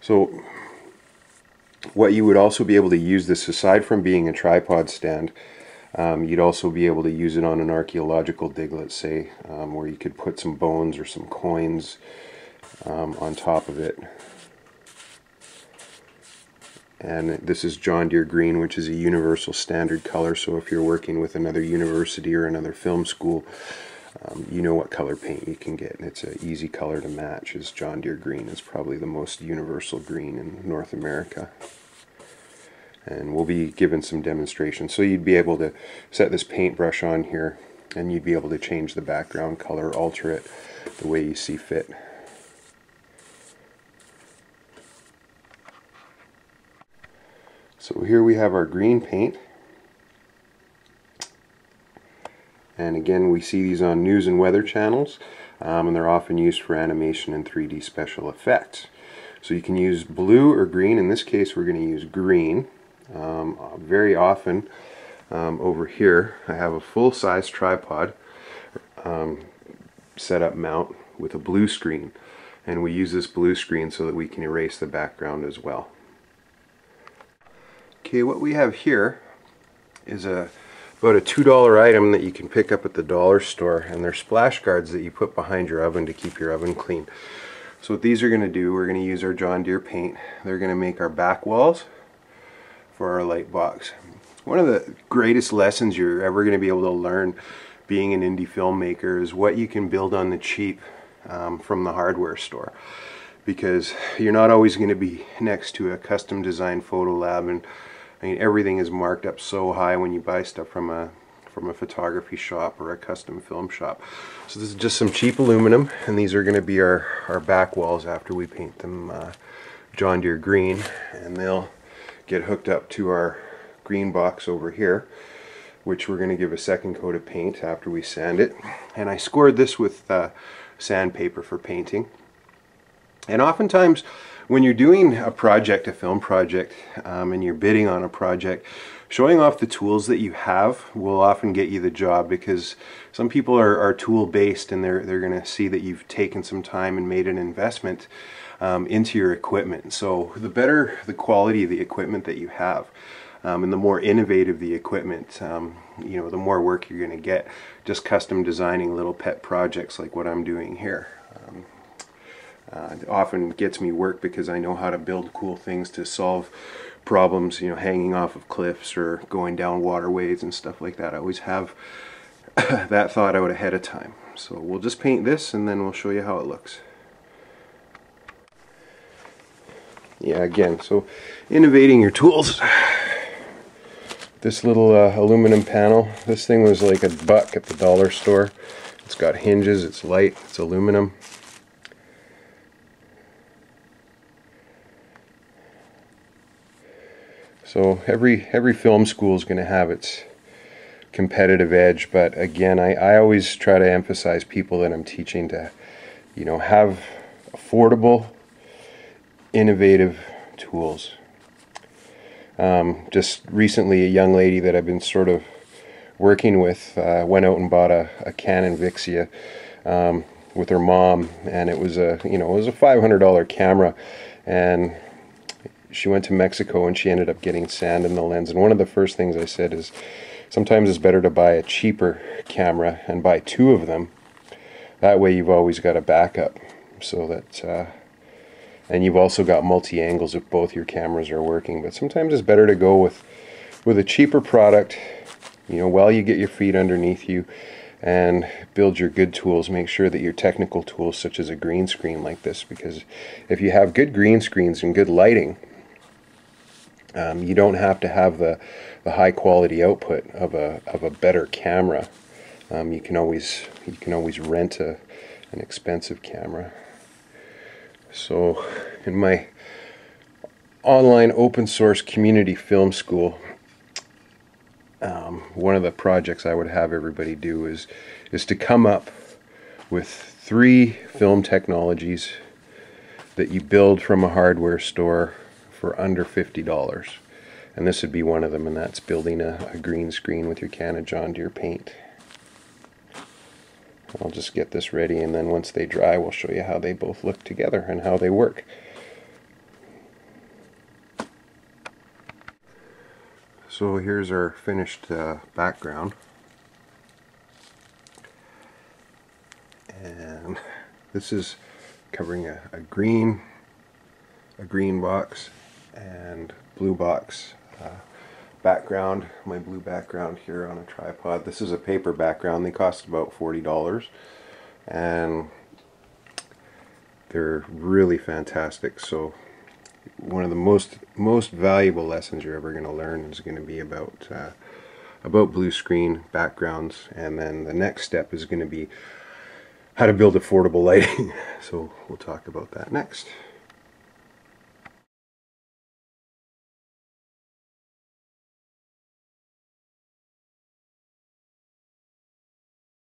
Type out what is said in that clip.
So what you would also be able to use this, aside from being a tripod stand, you'd also be able to use it on an archaeological dig, let's say, where you could put some bones or some coins on top of it. And this is John Deere green, which is a universal standard color, so if you're working with another university or another film school, you know what color paint you can get. It's an easy color to match, as John Deere green is probably the most universal green in North America. And we'll be given some demonstrations. So you'd be able to set this paintbrush on here, and you'd be able to change the background color, alter it the way you see fit. So here we have our green paint, and again we see these on news and weather channels, and they're often used for animation and 3D special effects. So you can use blue or green. In this case we're going to use green. Very often over here I have a full-size tripod setup mount with a blue screen, and we use this blue screen so that we can erase the background as well. Okay, what we have here is about a $2 item that you can pick up at the dollar store, and they're splash guards that you put behind your oven to keep your oven clean. So what these are going to do, we're going to use our John Deere paint. They're going to make our back walls for our light box. One of the greatest lessons you're ever going to be able to learn being an indie filmmaker is what you can build on the cheap from the hardware store, because you're not always going to be next to a custom designed photo lab, and I mean everything is marked up so high when you buy stuff from a photography shop or a custom film shop. So this is just some cheap aluminum, and these are going to be our back walls after we paint them John Deere green, and they'll get hooked up to our green box over here, which we're going to give a second coat of paint after we sand it. And I scored this with sandpaper for painting. And oftentimes when you're doing a project, a film project, and you're bidding on a project, showing off the tools that you have will often get you the job, because some people are tool based, and they're going to see that you've taken some time and made an investment into your equipment. So the better the quality of the equipment that you have, and the more innovative the equipment, you know, the more work you're going to get just custom designing little pet projects like what I'm doing here. It often gets me work because I know how to build cool things to solve problems, you know, hanging off of cliffs or going down waterways and stuff like that. I always have that thought out ahead of time. So we'll just paint this, and then we'll show you how it looks. Yeah, again, so innovating your tools. This little aluminum panel, this thing was like $1 at the dollar store. It's got hinges, it's light, it's aluminum. So every film school is going to have its competitive edge, but again, I always try to emphasize people that I'm teaching to, you know, have affordable, innovative tools. Just recently, a young lady that I've been sort of working with went out and bought a Canon Vixia with her mom, and it was a $500 camera, and she went to Mexico and she ended up getting sand in the lens. And one of the first things I said is, sometimes it's better to buy a cheaper camera and buy 2 of them. That way you've always got a backup, so that and you've also got multi-angles if both your cameras are working. But sometimes it's better to go with a cheaper product, you know, while you get your feet underneath you and build your good tools. Make sure that your technical tools, such as a green screen like this, because if you have good green screens and good lighting, you don't have to have the high quality output of a better camera. You can always rent an expensive camera. So in my online open source community film school, one of the projects I would have everybody do is to come up with 3 film technologies that you build from a hardware store for under $50. And this would be one of them, and that's building a green screen with your can of John Deere paint. I'll just get this ready, and then once they dry, we'll show you how they both look together and how they work. So here's our finished background, and this is covering a green box and blue box background. My blue background here on a tripod. This is a paper background. They cost about $40, and they're really fantastic. So one of the most valuable lessons you're ever going to learn is going to be about blue screen backgrounds, and then the next step is going to be how to build affordable lighting. So we'll talk about that next.